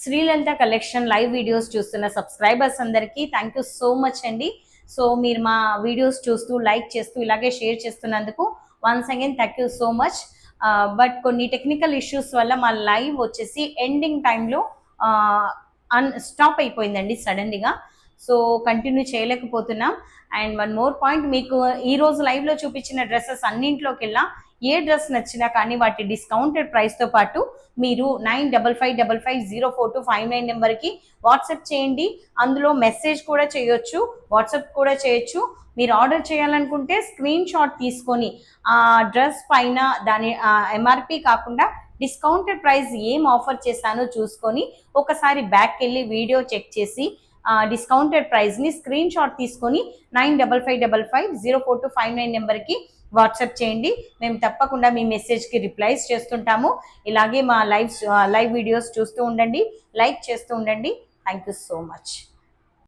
Sri Lalitha collection live videos చూస్తున్న subscribers అందరికీ thank you so much అండి. సో మీరు మా వీడియోస్ చూస్తూ లైక్ చేస్తూ ఇలాగే షేర్ చేస్తున్నందుకు once again thank you so much. But కొన్ని టెక్నికల్ ఇష్యూస్ వల్ల మా లైవ్ వచ్చేసి ఎండింగ్ టైంలో స్టాప్ అయిపోయిందండి సడన్గా. సో కంటిన్యూ చేయలేకపోతున్నాం. అండ్ వన్ మోర్ పాయింట్, మీకు ఈరోజు లైవ్లో చూపించిన డ్రెస్సెస్ అన్నింటిలోకెల్లా ఏ డ్రెస్ నచ్చినా కానీ వాటి డిస్కౌంటెడ్ ప్రైస్తో పాటు మీరు 9555042559 నెంబర్కి వాట్సాప్ చేయండి. అందులో మెసేజ్ కూడా చేయొచ్చు, వాట్సాప్ కూడా చేయొచ్చు. మీరు ఆర్డర్ చేయాలనుకుంటే స్క్రీన్ షాట్ తీసుకొని ఆ డ్రెస్ పైన దాని ఎంఆర్పి కాకుండా డిస్కౌంటెడ్ ప్రైస్ ఏం ఆఫర్ చేశానో చూసుకొని ఒకసారి బ్యాక్ వెళ్ళి వీడియో చెక్ చేసి డిస్కౌంటెడ్ ప్రైస్ని స్క్రీన్ షాట్ తీసుకొని 9555042559 నెంబర్కి వాట్సాప్ చేయండి. మేము తప్పకుండా మీ మెసేజ్కి రిప్లైస్ చేస్తుంటాము. ఇలాగే మా లైవ్ వీడియోస్ చూస్తూ ఉండండి, లైక్ చేస్తూ ఉండండి. Thank you so much.